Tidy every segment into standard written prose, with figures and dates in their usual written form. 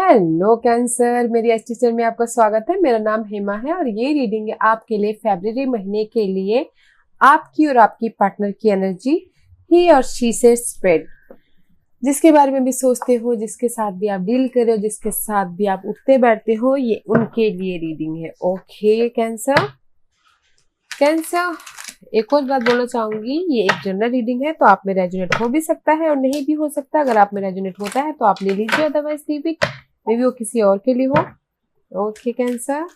Hello cancer, मेरी astro channel में आपका स्वागत है। मेरा नाम हेमा है और ये रीडिंग है आपके लिए फरवरी महीने के लिए आपकी और आपकी पार्टनर की एनर्जी, ही और शी से स्प्रेड। जिसके बारे में भी सोचते हो, जिसके साथ भी आप डील कर रहे हो, जिसके साथ भी आप उठते बैठते हो, ये उनके लिए रीडिंग है। ओके कैंसर, कैंसर एक और बात बोलना चाहूंगी, ये एक जनरल रीडिंग है तो आप में रेजोनेट हो भी सकता है और नहीं भी हो सकता। अगर आप में रेजोनेट होता है तो आप ले लीजिए, otherwise leave it, may be वो किसी और के लिए हो। ओके कैंसर,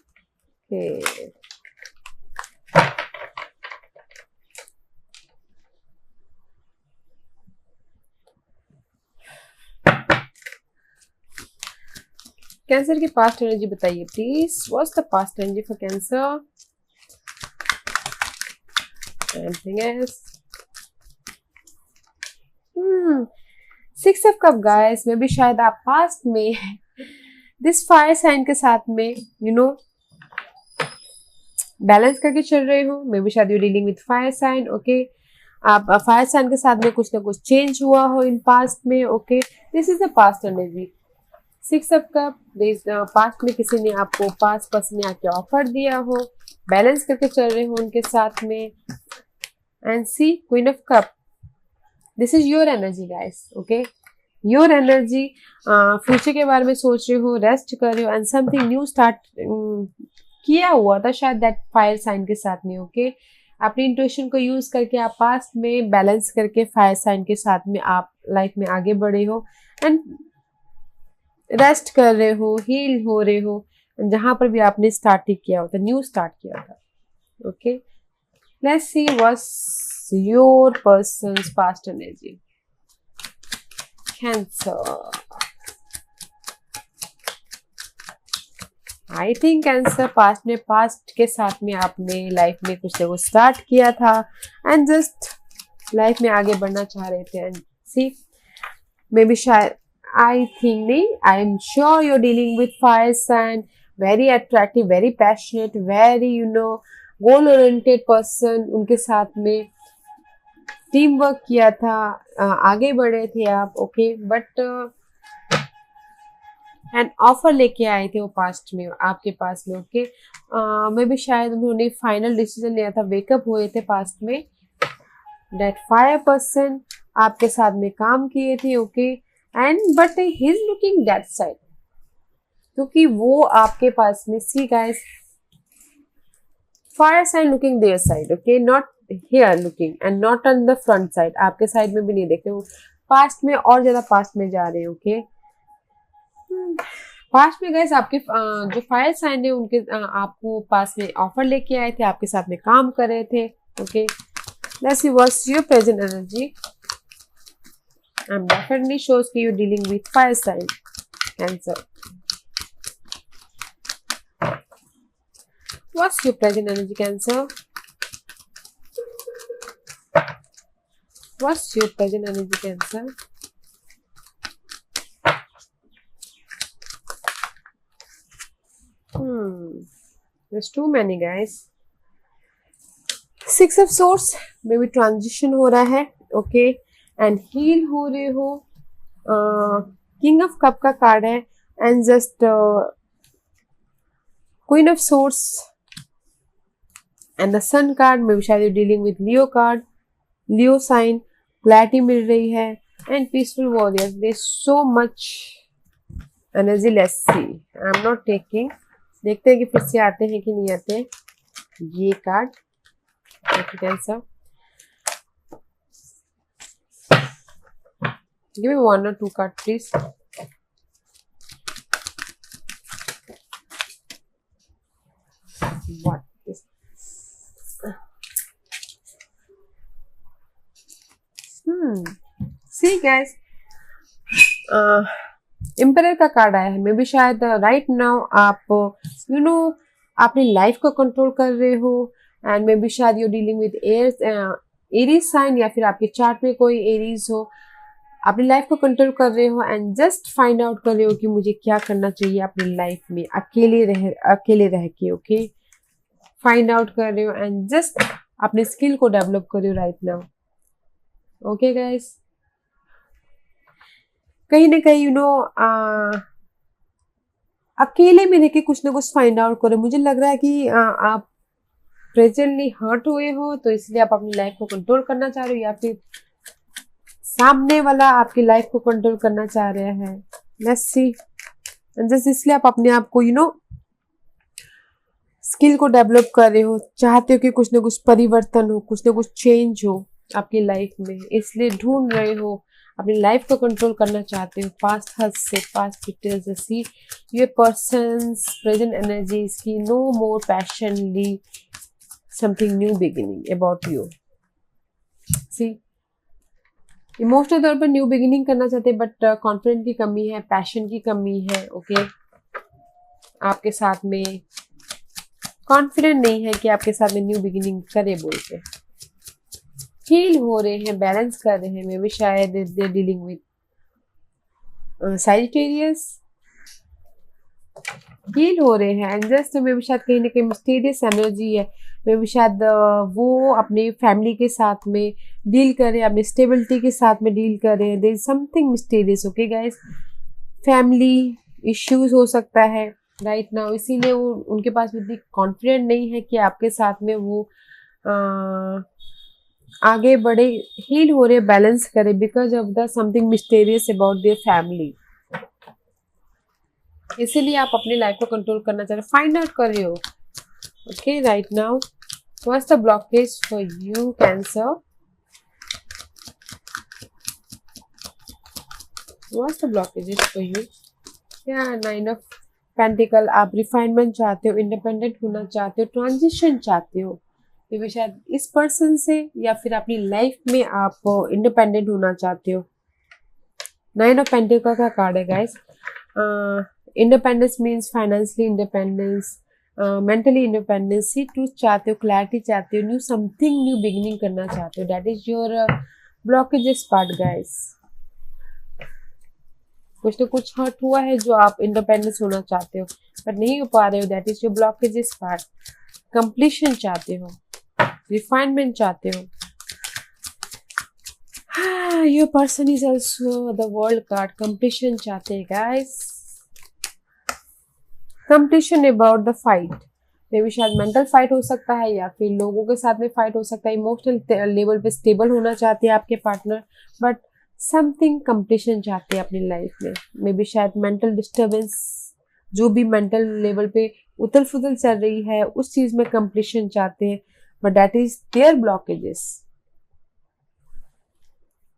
कैंसर की पास्ट एनर्जी बताइए please. What's the past energy for cancer? Anything else? Six of cup guys, में भी शायद आप पास्ट में दिस फायर साइन के साथ में बैलेंस करके चल रहे हो। मे बी शायद you dealing with fire sign. Okay, आप फायर साइन के साथ में कुछ ना कुछ चेंज हुआ हो इन पास्ट में। Okay, this is the past energy. Six of cup, past में किसी ने आपको, पास्ट पर्सन ने आके ऑफर दिया हो, बैलेंस करके चल रहे हो उनके साथ में। And see queen of cup, this is your energy guys. Okay, your energy, future के बारे में सोच रहे हो, रेस्ट कर रहे हो एंड समथिंग न्यू स्टार्ट किया हुआ था शायद दैट फायर साइन के साथ में। ओके, अपनी इंट्यूशन को यूज करके आप पास्ट में बैलेंस करके फायर साइन के साथ में आप लाइफ में आगे बढ़े हो एंड रेस्ट कर रहे हो, हील हो रहे हो, जहां पर भी आपने स्टार्ट किया होता, न्यू स्टार्ट किया था। Okay, let's see what's your persons past energy. Cancer, I think cancer past में, पास्ट के साथ में आपने लाइफ में कुछ ना कुछ स्टार्ट किया था एंड जस्ट लाइफ में आगे बढ़ना चाह रहे थे। एंड सी मे बी शायद, आई थिंक नहीं, I am sure you are dealing with fire sign, very attractive, very passionate, very goal oriented person. उनके साथ में टीम वर्क किया था, आगे बढ़े थे आप। ओके, बट एंड ऑफर लेके आए थे वो पास्ट में आपके पास में। ओके, मे बी शायद उन्होंने फाइनल डिसीजन लिया था, वेकअप हुए थे पास्ट में। दैट फायर पर्सन आपके साथ में काम किए थे। Okay, and but he is looking that side, क्योंकि वो आपके पास में, see guys, fire sign looking there side. Okay, not here looking and not on the front side, आपके साइड में भी नहीं देख रहे हो, पास्ट में और ज्यादा पास्ट में जा रहे हैं। ओके, पास्ट में गैस आपके जो फायर साइन है उनके आपको पास में ऑफर लेके आए थे, आपके साथ में काम कर रहे थे। Okay, let's see what's your present energy. I am definitely shows कि you dealing with fire sign Cancer. What's your present energy Cancer? What's your present energy Cancer? There's too many guys. Six of Swords में भी transition हो रहा है। Okay, and heal हो रहे हो। King of cup का कार्ड है and just queen of swords and the sun card में भी शायद dealing with Leo card, Leo sign, clarity मिल रही है and peaceful warriors. There so much energy. Let's see, I am not taking, देखते हैं कि फिर से आते हैं कि नहीं आते ये card. Cancer, give me one और two card please. What is see guys, emperor का कार्ड आया है। मे बी शायद राइट नाउ आप अपनी लाइफ को कंट्रोल कर रहे हो एंड मे बी शायद you dealing with Aries sign, या फिर आपके चार्ट में कोई एरीज हो, अपनी लाइफ को कंट्रोल कर रहे हो एंड जस्ट फाइंड आउट कर रहे हो कि मुझे क्या करना चाहिए अपनी लाइफ में अकेले रह के। ओके, फाइंड आउट कर रहे हो एंड जस्ट अपने स्किल को डेवलप कर रहे हो राइट नाउ। ओके गाइस, कहीं ना कहीं अकेले में रह के कुछ ना कुछ फाइंड आउट करो। मुझे लग रहा है कि आप प्रेजेंटली हर्ट हुए हो, तो इसलिए आप अपनी लाइफ को कंट्रोल करना चाह रहे हो, या फिर सामने वाला आपकी लाइफ को कंट्रोल करना चाह रहा है। Let's see. जस्ट इसलिए आप अपने आप को स्किल को डेवलप कर रहे हो, चाहते हो कि कुछ ना कुछ परिवर्तन हो, कुछ ना कुछ चेंज हो आपकी लाइफ में, इसलिए ढूंढ रहे हो, अपनी लाइफ को कंट्रोल करना चाहते हो। पास्ट हर्ट से, पास्ट डिटेल्स से सी ये पर्सन्स प्रेजेंट एनर्जीज की no more passionately something new beginning about you. See emotional तौर पर न्यू बिगिनिंग करना चाहते हैं, बट कॉन्फिडेंस की कमी है, पैशन की कमी है। ओके आपके साथ में कॉन्फिडेंट नहीं है कि आपके साथ में न्यू बिगिनिंग करे बोल के। हील हो रहे हैं, बैलेंस कर रहे हैं, मे बी शायद दे डीलिंग विद सैजिटेरियस। हील हो रहे हैं, एंड जस्ट मे बी शायद कहीं ना कहीं मिस्टीरियस एनर्जी है। मे बी शायद वो अपनी फैमिली के साथ में डील करें, अपनी स्टेबिलिटी के साथ में डील करें। There is something mysterious. Okay guys, family issues हो सकता है राइट नाउ, इसीलिए वो उनके पास इतनी कॉन्फिडेंट नहीं है कि आपके साथ में वो आगे बढ़े। हील हो रहे, बैलेंस करे because of the something mysterious about their family. इसीलिए आप अपनी लाइफ को कंट्रोल करना चाह रहे हो, फाइंड आउट कर रहे हो। Okay right now what's the blockage for you cancer? What's the blockages for you? या 9 ऑफ पेंटिकल। आप रिफाइनमेंट चाहते हो, इंडिपेंडेंट होना चाहते हो, ट्रांजिशन चाहते हो, ये भी शायद इस पर्सन से, या फिर अपनी लाइफ में आप इंडिपेंडेंट होना चाहते हो। 9 ऑफ पेंटिकल का कार्ड है guys. Independence means financially independence, mentally independence, truth चाहते हो, क्लैरिटी चाहते हो, समथिंग न्यू बिगिनिंग करना चाहते हो। That is your blockages part guys. कुछ ना कुछ हर्ट हुआ है जो आप इंडिपेंडेंस होना चाहते हो पर नहीं हो पा रहे हो। That is your blockages part. Completion चाहते हो, रिफाइनमेंट चाहते हो। Your person is also the world card. Completion चाहते हैं guys, completion about the fight. May भी शायद मेंटल फाइट हो सकता है, या फिर लोगों के साथ में फाइट हो सकता है। इमोशनल लेवल पे स्टेबल होना चाहते हैं आपके पार्टनर, बट समथिंग कंप्लीशन चाहते हैं अपनी लाइफ में। मे बी शायद मेंटल डिस्टर्बेंस, जो भी मेंटल लेवल पे उथल फुथल चल रही है उस चीज में कंप्लीशन चाहते हैं, but that is their blockages.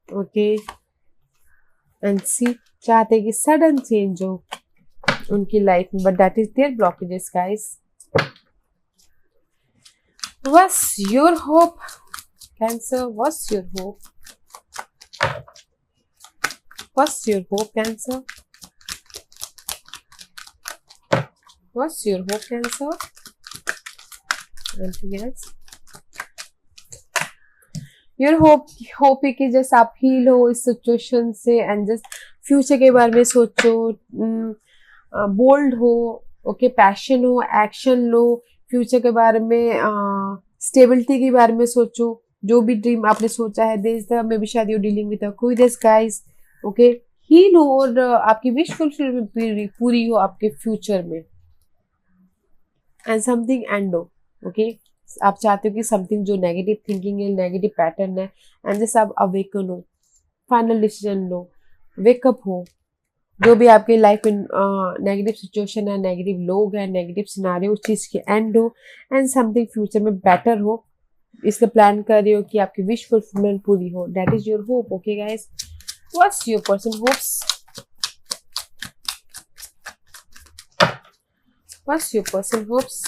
Okay and see चाहते हैं कि सडन चेंज हो उनकी लाइफ में, but that is their blockages guys. What's your hope, Cancer? What's your hope? What's your hope, Cancer? What's your hope, Cancer? Anything else? Your hope है कि just आप heal हो इस सिचुएशन से, and just future के बारे में सोचो, बोल्ड हो, ओके पैशन हो, एक्शन लो, फ्यूचर के बारे में, स्टेबिलिटी के बारे में सोचो। जो भी ड्रीम आपने सोचा है, देयर इज मे बी शायद यू डीलिंग विद कोई दिस गाइस। ओके हील हो और आपकी विश फुलफिल पूरी हो आपके फ्यूचर में, एंड समथिंग एंड हो। ओके आप चाहते हो कि समथिंग जो नेगेटिव थिंकिंग है, नेगेटिव पैटर्न है, एंड जस्ट आप अवेकन हो, फाइनल डिसीजन लो, वेकअप हो। जो भी आपकी लाइफ में नेगेटिव सिचुएशन है, नेगेटिव लोग हैं, नेगेटिव सिनारियो, उस चीज के एंड हो, एंड समथिंग फ्यूचर में बेटर हो, इसलिए प्लान कर रहे हो कि आपकी विश फुलफिलमेंट पूरी हो। That is your hope. Okay guys, what's your person hopes? What's your person hopes?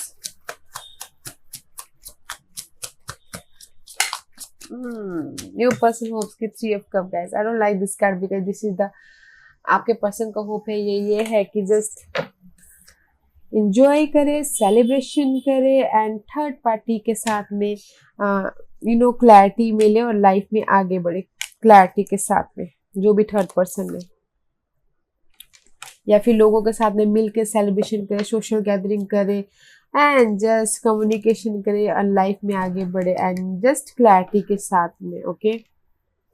Your person hopes की 3 of cup guys. I don't like this card because this is the आपके person का hope है ये है कि just enjoy करे, celebration करे, and third party के साथ में क्लैरिटी मिले और लाइफ में आगे बढ़े क्लैरिटी के साथ में। जो भी थर्ड पर्सन है, या फिर लोगों के साथ में मिल के सेलिब्रेशन करे, सोशल गैदरिंग करे, एंड जस्ट कम्युनिकेशन करे और लाइफ में आगे बढ़े, एंड जस्ट क्लैरिटी के साथ में। Okay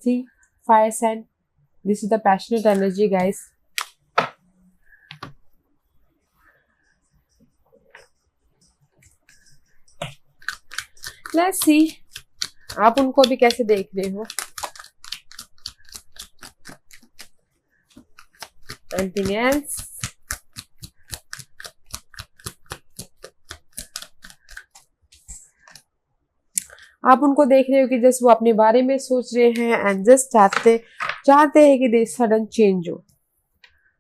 see fire sign, this is the passionate energy guys. Let's see आप उनको अभी कैसे देख रहे हो। Anything else? आप उनको देख रहे हो कि जस्ट वो अपने बारे में सोच रहे हैं एंड जस्ट चाहते हैं कि दे सडन चेंज हो।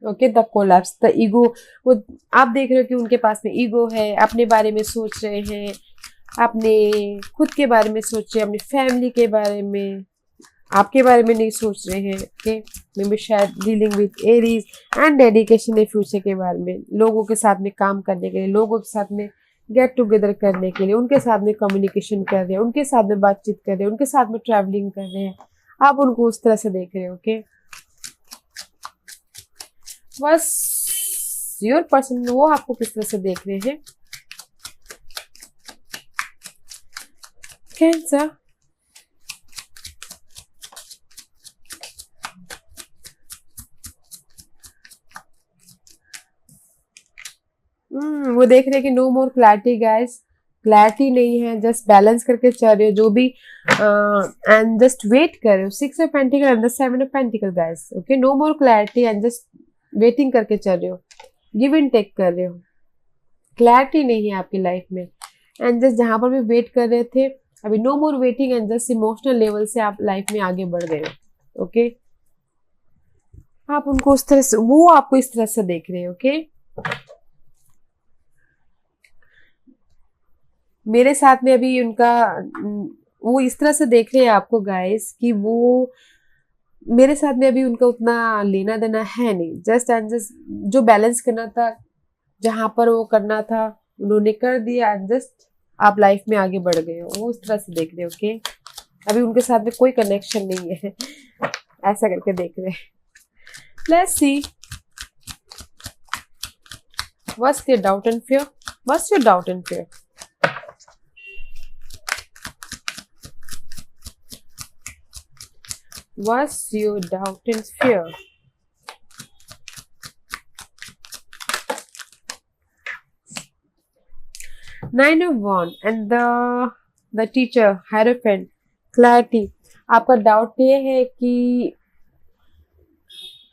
Okay, the collapse, the ego. वो आप देख रहे हो कि उनके पास में ईगो है, अपने बारे में सोच रहे हैं, अपने खुद के बारे में सोच रहे हैं, अपनी फैमिली के बारे में, आपके बारे में नहीं सोच रहे हैं। ओके, मे बी शायद dealing with Aries and dedication है फ्यूचर के बारे में, लोगों के साथ में काम करने के लिए, लोगों के साथ में गेट टुगेदर करने के लिए, उनके साथ में कम्युनिकेशन कर रहे हैं, उनके साथ में बातचीत कर रहे हैं, उनके साथ में ट्रैवलिंग कर रहे हैं। आप उनको उस तरह से देख रहे हो। ओके, बस योर पर्सन वो आपको किस तरह से देख रहे हैं। कैंसर, वो देख रहे हैं कि no more clarity guys, clarity नहीं है, जस्ट बैलेंस करके चल रहे हो जो भी एंड जस्ट वेट कर रहे हो। 6 of pentacles and the 7 of pentacles guys. Okay, no more clarity and just waiting करके चल रहे हो, गिव एंड टेक कर रहे हो, क्लैरिटी नहीं है आपकी लाइफ में। एंड जस्ट जहां पर भी वेट कर रहे थे अभी no more waiting and just emotional level से आप लाइफ में आगे बढ़ गए हो। ओके, आप उनको उस तरह से, वो आपको इस तरह से देख रहे हो। ओके, मेरे साथ में अभी उनका वो इस तरह से देख रहे हैं आपको गाइस कि वो मेरे साथ में अभी उनका उतना लेना देना है नहीं, जस्ट एंड जस्ट जो बैलेंस करना था, जहां पर वो करना था उन्होंने कर दिया एंड जस्ट आप लाइफ में आगे बढ़ गए हो, वो उस तरह से देख रहे हो। ओके, अभी उनके साथ में कोई कनेक्शन नहीं है, ऐसा करके देख रहे हैं। Let's see what's your doubt and fear, what's your doubt and fear. What's your doubt and fear? Nine of Wands and the teacher, Hierophant, clarity. आपका डाउट ये है कि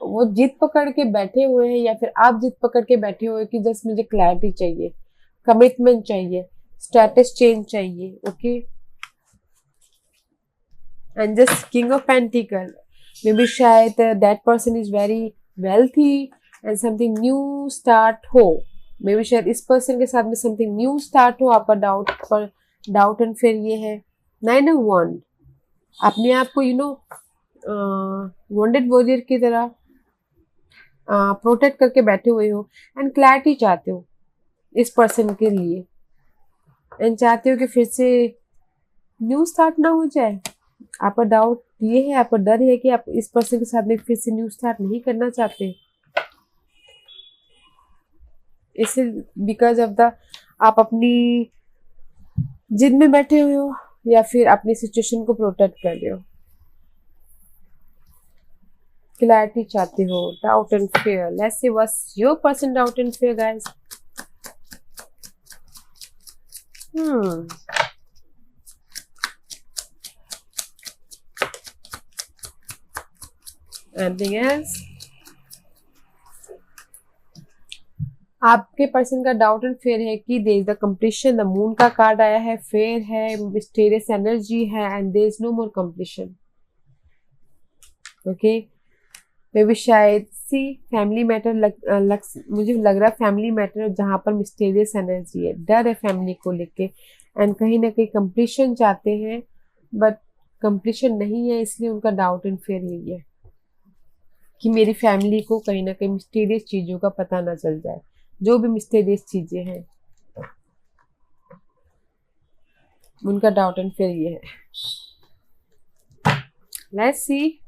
वो जिद पकड़ के बैठे हुए हैं या फिर आप जिद पकड़ के बैठे हुए कि जस्ट मुझे क्लैरिटी चाहिए, कमिटमेंट चाहिए, स्टेटस चेंज चाहिए। Okay, and just King of Pentacle, maybe शायद that person is very wealthy and something new start हो, maybe शायद इस person के साथ में something new start हो। आपका डाउट एंड फिर ये है Nine of Wands, अपने आप को wounded warrior की तरह प्रोटेक्ट करके बैठे हुए हो एंड क्लैरिटी चाहते हो इस पर्सन के लिए एंड चाहते हो कि फिर से न्यू स्टार्ट ना हो जाए। आपका डाउट ये है, आपका डर है कि आप इस पर्सन के साथ में फिर से न्यू स्टार्ट नहीं करना चाहते, इसे बिकॉज ऑफ द आप अपनी जिद में बैठे हुए हो या फिर अपनी सिचुएशन को प्रोटेक्ट कर रहे हो, क्लैरिटी चाहते हो। Doubt and fear, let's see what's your person doubt and fear guys. Anything else? आपके पर्सन का डाउट एंड फेयर है कि there is the completion, the moon का कार्ड आया है, फेयर है, मिस्टीरियस एनर्जी है and there is no more completion. Okay, maybe शायद सी फैमिली मैटर मुझे लग रहा है फैमिली मैटर जहां पर मिस्टीरियस एनर्जी है, डर है फैमिली को लेके एंड कहीं ना कहीं कंप्लीशन चाहते हैं बट कंप्लीशन नहीं है, इसलिए उनका डाउट एंड फेयर यही है कि मेरी फैमिली को कहीं ना कहीं मिस्टीरियस चीजों का पता ना चल जाए, जो भी मिस्टीरियस चीजें हैं, उनका डाउट एंड फिर ये है। Let's see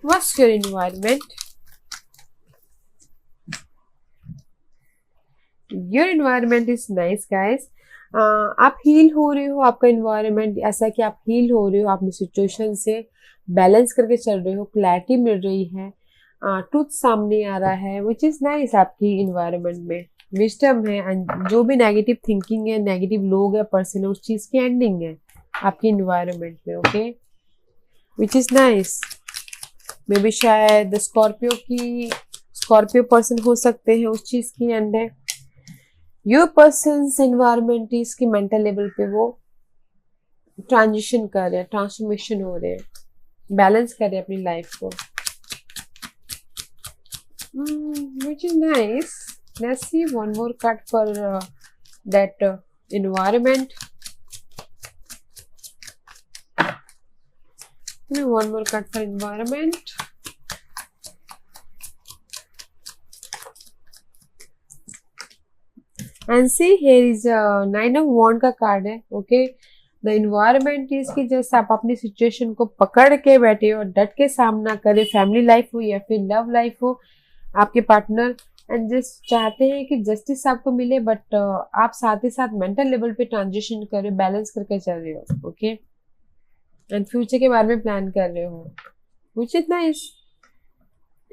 what's your environment. Your environment is nice guys, आप हील हो रहे हो, आपका एनवायरनमेंट ऐसा कि आप हील हो रहे हो, अपनी सिचुएशन से बैलेंस करके चल रहे हो, क्लैरिटी मिल रही है, ट्रुथ सामने आ रहा है, विच इज नाइस आपकी इन्वायरमेंट में। विजडम है, एंड जो भी नेगेटिव थिंकिंग है, नेगेटिव लोग है, पर्सन है, उस चीज की एंडिंग है आपकी इन्वायरमेंट में, okay, which is nice. May be शायद स्कॉर्पियो पर्सन हो सकते हैं, उस चीज की एंड है। योर पर्सन्स एनवायरमेंट इसकी मेंटल लेवल पे वो ट्रांजिशन कर रहे हैं, ट्रांसफॉर्मेशन हो रहे हैं, बैलेंस कर रहे हैं अपनी लाइफ को, which is nice. Let's see one more card for that environment. Give me one more card for environment. And see, here is a 9 of Wand का कार्ड है, okay. द इन्वायरमेंट इज कि जैसे आप अपनी situation को पकड़ के बैठे हो, डट के सामना करें, फैमिली लाइफ हो या फिर लव लाइफ हो, आपके पार्टनर एंड जस्ट चाहते हैं कि जस्टिस आपको मिले, बट आप साथ ही साथ मेंटल लेवल पे ट्रांजिशन कर रहे हो, बैलेंस करके चल रहे हो, ओके, एंड फ्यूचर के बारे में प्लान कर रहे हो, व्हिच इज नाइस।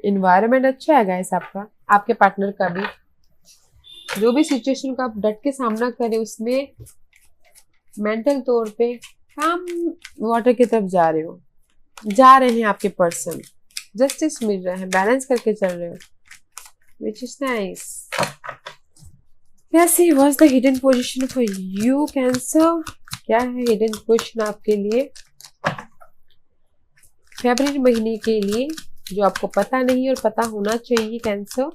इन्वायरमेंट अच्छा है गाइस आपका, आपके पार्टनर का भी। जो भी सिचुएशन को आप डट के सामना करें, उसमें मेंटल तौर पे काम वाटर की तरफ जा रहे हैं आपके पर्सन, जस्टिस मिल रहा है, बैलेंस करके चल रहे हो, which is nice. Let's see what's the hidden position for you, Cancer. क्या है hidden position आपके लिए फरवरी महीने के लिए, जो आपको पता नहीं और पता होना चाहिए, कैंसर,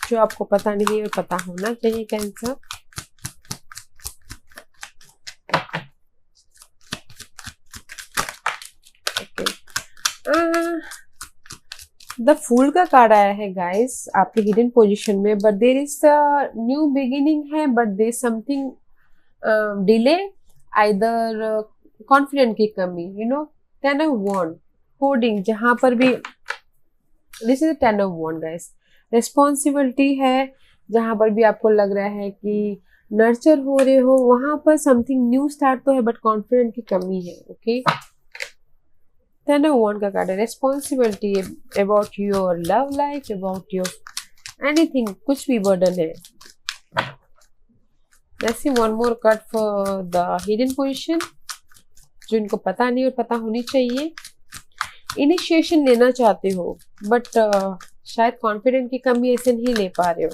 जो आपको पता नहीं और पता होना चाहिए, कैंसर। द फूल का कार्ड आया है गाइस आपके हिडन पोजीशन में, but there is new beginning है, but there something delay, either confident की कमी, you know, 10 of wand hoarding, जहां पर भी this is 10 of wand guys, responsibility है, जहां पर भी आपको लग रहा है कि नर्चर हो रहे हो, वहां पर समथिंग न्यू स्टार्ट तो है, बट कॉन्फिडेंट की कमी है, ओके। 10 of Wands का कार्ड है, responsibility about your love life, about your anything, कुछ भी बर्डन है। Let's see one more card for the hidden position, जो इनको पता नहीं और पता होनी चाहिए। इनिशिएशन लेना चाहते हो, बट शायद कॉन्फिडेंट की कमी ऐसे नहीं ले पा रहे हो,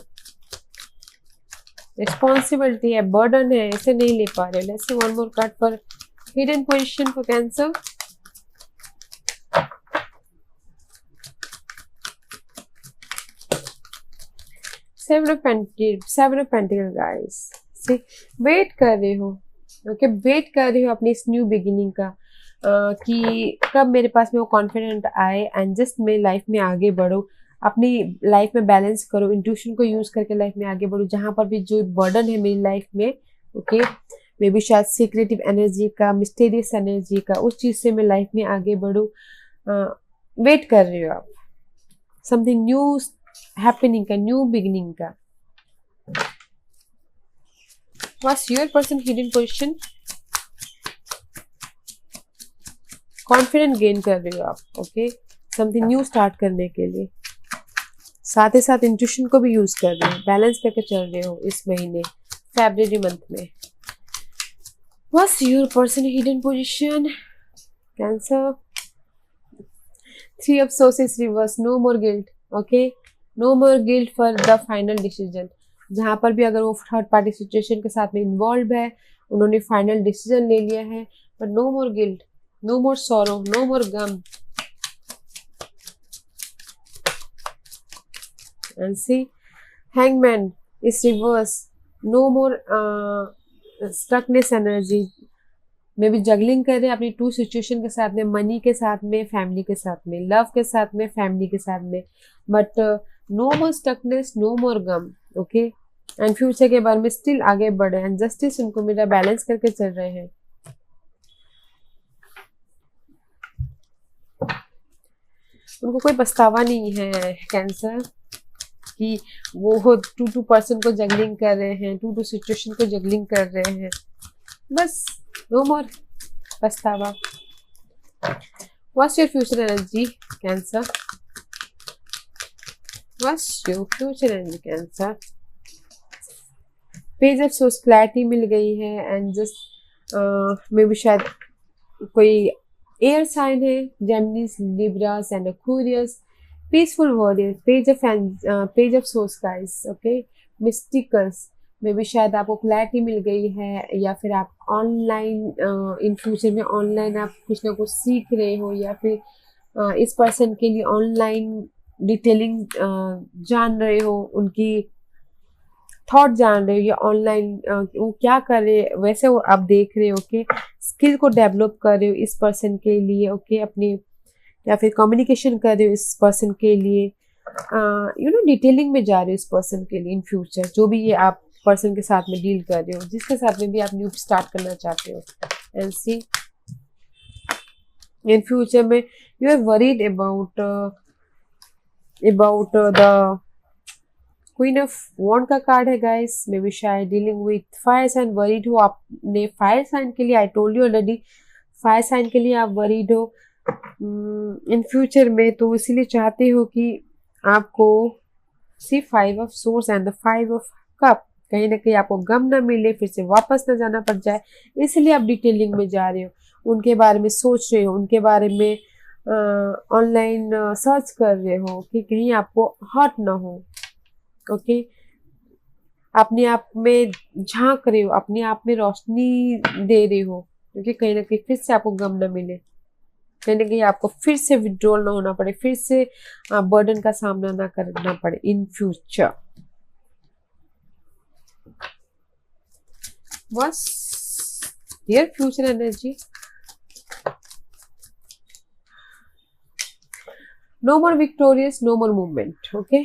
रिस्पॉन्सिबिलिटी है, बर्डन है, ऐसे नहीं ले पा रहे हो। Let's see one more card for hidden position for Cancer. Seven of Pentacles guys, see, wait कर रहे हो, ओके, वेट कर रहे हो अपनी इस न्यू बिगिनिंग का, कि कब मेरे पास में वो कॉन्फिडेंट आए एंड जस्ट मेरी लाइफ में आगे बढ़ो, अपनी लाइफ में बैलेंस करो, इंट्यूशन को यूज करके लाइफ में आगे बढ़ो, जहां पर भी जो बर्डन है मेरी लाइफ में, ओके, मे बी शायद सीक्रेटिव एनर्जी का, मिस्टीरियस एनर्जी का, उस चीज से मैं लाइफ में आगे बढ़ूँ, वेट कर रहे हो आप समथिंग न्यू हैपनिंग का, न्यू बिगिनिंग का। What's your person hidden position? Confident gain कर रहे हो आप, ओके, समथिंग न्यू स्टार्ट करने के लिए, साथ ही साथ इंट्यूशन को भी यूज कर रहे हो, बैलेंस करके चल रहे हो इस महीने फरवरी मंथ में। What's your person hidden position? Cancer. 3 of Swords is reverse, no more guilt, okay, no more guilt for the final decision, जहां पर भी अगर वो थर्ड पार्टी सिचुएशन के साथ में इन्वॉल्व है, उन्होंने फाइनल डिसीजन ले लिया है, but no more guilt, no more sorrow, no more गम, and see hangman is reverse, no more stuckness energy, maybe juggling कर रहे हैं अपनी टू सिचुएशन के साथ में, मनी के साथ में, फैमिली के साथ में, लव के साथ में, फैमिली के साथ में, but no more stuckness, no more गम, ओके, एंड फ्यूचर के बारे में स्टिल आगे बढ़े, एंड जस्टिस उनको मेरा बैलेंस करके चल रहे हैं। उनको कोई पछतावा नहीं है कैंसर कि वो टू पर्सन को जगलिंग कर रहे हैं, टू सिचुएशन को जगलिंग कर रहे हैं, बस नो मोर पछतावा। What's your future energy, Cancer? What's your future energy Cancer? Page of swords clarity मिल गई है एंड जस्ट मे बी शायद कोई एयर साइन है, Geminis, Libras and Aquarius, peaceful warrior, page of swords guys, okay, mysticals, maybe शायद आपको clarity मिल गई है या फिर आप ऑनलाइन इन फ्यूचर में ऑनलाइन आप कुछ ना कुछ सीख रहे हो या फिर इस पर्सन के लिए ऑनलाइन डिटेलिंग जान रहे हो, उनकी थॉट जान रहे हो या ऑनलाइन वो क्या कर रहे हैं वैसे वो आप देख रहे हो, ओके, स्किल को डेवलप कर रहे हो इस पर्सन के लिए, ओके, अपने या फिर कम्युनिकेशन कर रहे हो इस पर्सन के लिए, डिटेलिंग में जा रहे हो इस पर्सन के लिए इन फ्यूचर, जो भी ये आप पर्सन के साथ में डील कर रहे हो, जिसके साथ में भी आप न्यू स्टार्ट करना चाहते हो। एंड सी इन फ्यूचर में you are worried about the queen of wand का कार्ड है गाइस, मे बी शायद dealing with fire sign, worried हो आपने फायर साइन के लिए, I told you already fire sign के लिए आप वरीड हो इन फ्यूचर में, तो इसीलिए चाहते हो कि आपको सी 5 of swords and the 5 of cup, कहीं ना कहीं आपको गम ना मिले, फिर से वापस ना जाना पड़ जाए, इसलिए आप डिटेलिंग में जा रहे हो, उनके बारे में सोच रहे हो, उनके बारे में ऑनलाइन सर्च कर रहे हो कि कहीं आपको हर्ट ना हो, ओके, अपने आप में झांक रहे हो, अपने आप में रोशनी दे रहे हो, क्योंकि कहीं ना कहीं फिर से आपको गम ना मिले, कहीं ना कहीं आपको फिर से विड्रॉल ना होना पड़े, फिर से बर्डन का सामना ना करना पड़े इन फ्यूचर। बस डियर फ्यूचर एनर्जी, नो मोर विक्टोरियस, नो मोर मूवमेंट, ओके,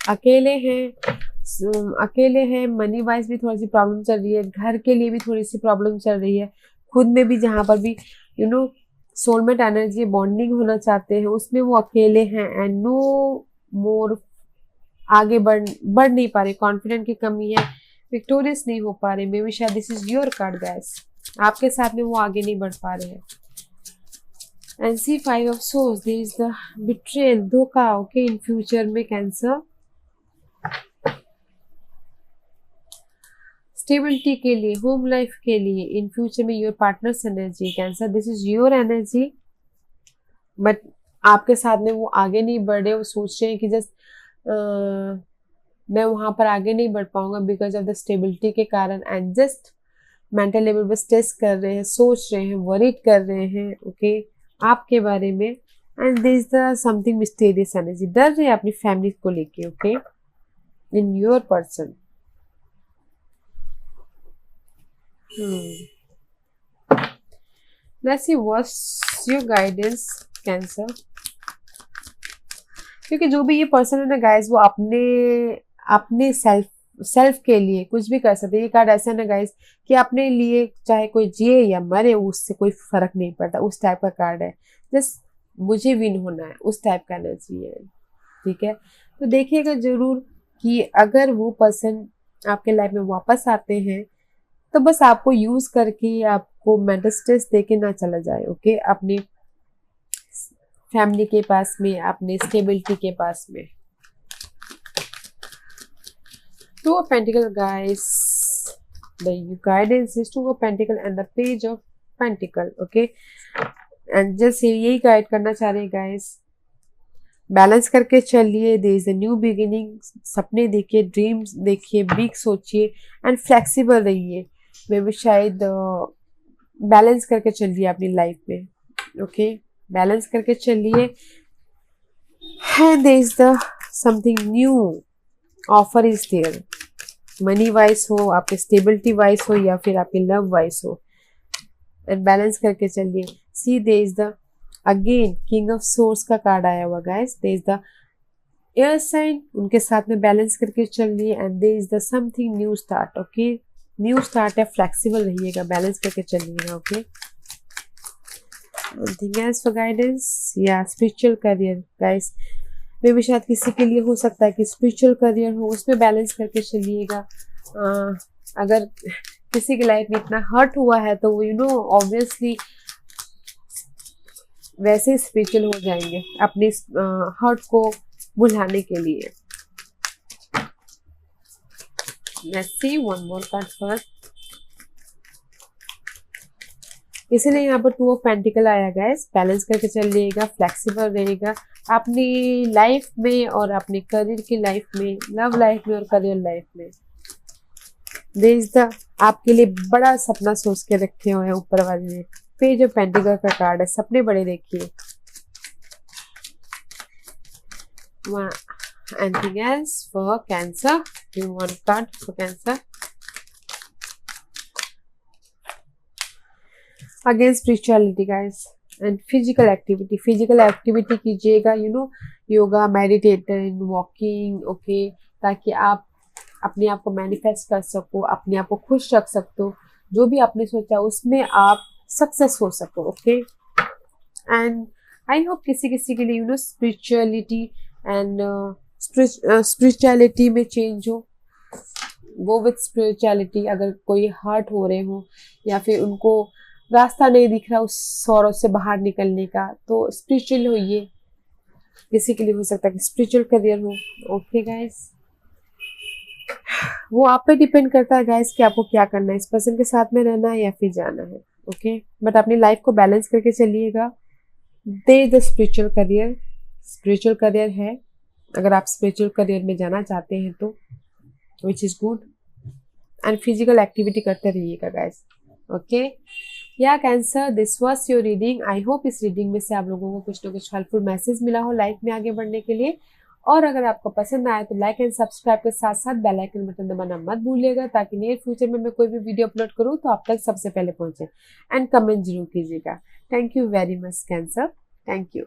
अकेले हैं, मनी वाइज भी थोड़ी सी प्रॉब्लम चल रही है, घर के लिए भी थोड़ी सी प्रॉब्लम चल रही है, खुद में भी जहाँ पर भी सोलमेट एनर्जी बॉन्डिंग होना चाहते हैं उसमें वो अकेले हैं एंड नो मोर आगे बढ़ नहीं पा रहे, कॉन्फिडेंट की कमी है, विक्टोरियस नहीं हो पा रहे, मे बी शायद this is your card guys, आपके साथ में वो आगे नहीं बढ़ पा रहे हैं। And see 5 of swords, there is the betrayal, धोखा, ओके, इन फ्यूचर में कैंसर स्टेबिलिटी के लिए, होम लाइफ के लिए, इन फ्यूचर में your partner's energy Cancer, this is your energy, but आपके साथ में वो आगे नहीं बढ़ रहे, वो सोच रहे हैं कि जस्ट मैं वहां पर आगे नहीं बढ़ पाऊंगा बिकॉज ऑफ द स्टेबिलिटी के कारण, एंड जस्ट मेंटल लेवल पे स्ट्रेस कर रहे हैं, सोच रहे हैं, वरीड कर रहे हैं, ओके, आपके बारे में, and this is the something mysterious energy, डर रहे हैं अपनी फैमिली को लेके, okay, in your person. Let's see what's your guidance Cancer, क्योंकि जो भी ये पर्सन है ना गाइस, वो अपने सेल्फ के लिए कुछ भी कर सकते हैं। ये कार्ड ऐसा है ना गाइस कि अपने लिए चाहे कोई जिए या मरे उससे कोई फर्क नहीं पड़ता, उस टाइप का कार्ड है, जस्ट मुझे विन होना है, उस टाइप का एनर्जी है, ठीक है। तो देखिएगा जरूर कि अगर वो पर्सन आपके लाइफ में वापस आते हैं तो बस आपको यूज करके आपको मेंटल स्ट्रेस देके ना चला जाए, ओके, अपनी फैमिली के पास में, अपने स्टेबिलिटी के पास में। Two of Pentacle guys, the guidance is Two of Pentacle and the Page of Pentacle, okay, and just यही गाइड करना चाह रहे हैं गाइस, बैलेंस करके चलिए, there is a new beginning, सपने देखिए, ड्रीम्स देखिए, बिग सोचिए एंड फ्लेक्सिबल रहिए, मे भी शायद बैलेंस करके चलिए अपनी लाइफ में, ओके, बैलेंस करके चलिए, and there is the something new offer is there, money wise हो, आपके स्टेबिलिटी वाइज हो या फिर आपके लव वाइज हो, एंड बैलेंस करके चलिए। See there is the again king of swords का कार्ड आया हुआ guys, there is the air sign, उनके साथ में बैलेंस करके चलिए, and there is the something new start, okay, new start है, फ्लेक्सिबल रहिएगा, बैलेंस करके चलिएगा, okay. Anything else for guidance या स्पिरिचुअल करियर गाइस, मे भी शायद किसी के लिए हो सकता है कि स्पिरिचुअल करियर हो, उसमें बैलेंस करके चलिएगा। अगर किसी की लाइफ में इतना हर्ट हुआ है तो वो ऑब्वियसली वैसे स्पिरिचुअल हो जाएंगे अपने हर्ट को भुलाने के लिए, let's see one more card first. इसीलिए यहाँ पर 2 ऑफ पेंटिकल आया गाइस। बैलेंस करके चलिएगा, फ्लेक्सिबल रहेगा अपनी लाइफ में और अपने करियर की लाइफ में, लव लाइफ में और करियर लाइफ में। देश द आपके लिए बड़ा सपना सोच के रखे हुए हैं ऊपर वाले ने। पेज ऑफ पेंटिकल का कार्ड है, सपने बड़े देखिए। Anything else for Cancer? Do you want card for Cancer? Again spirituality guys and physical activity. Physical activity कीजिएगा, योगा, मेडिटेशन, वॉकिंग, ओके, ताकि आप अपने आप को मैनिफेस्ट कर सको, अपने आप को खुश रख सकते हो, जो भी आपने सोचा उसमें आप सक्सेस हो सको, ओके। एंड आई होप किसी किसी के लिए स्पिरिचुअलिटी एंड स्पिरिचुअलिटी में चेंज हो, वो विथ स्पिरिचुअलिटी। अगर कोई हर्ट हो रहे हो या फिर उनको रास्ता नहीं दिख रहा उस सौरों से बाहर निकलने का, तो स्पिरिचुअल होइए। किसी के लिए हो सकता है कि स्पिरिचुअल करियर हो, ओके गाइस। वो आप पे डिपेंड करता है गाइस कि आपको क्या करना है, इस पर्सन के साथ में रहना है या फिर जाना है, ओके। बट अपनी लाइफ को बैलेंस करके चलिएगा। दे द स्पिरिचुअल करियर है, अगर आप स्पिरिचुअल करियर में जाना चाहते हैं तो, which is good. And physical activity करते रहिएगा गाइस, ओके। या cancer, this was your reading. I hope इस रीडिंग में से आप लोगों को कुछ ना कुछ हेल्पफुल मैसेज मिला हो लाइफ में आगे बढ़ने के लिए। और अगर आपको पसंद आया तो लाइक एंड सब्सक्राइब के साथ साथ बेल आइकन बटन दबाना मत भूलिएगा, ताकि नियर फ्यूचर में मैं कोई भी वीडियो अपलोड करूँ तो आप तक सबसे पहले पहुंचे। एंड कमेंट जरूर कीजिएगा। Thank you very much cancer, thank you.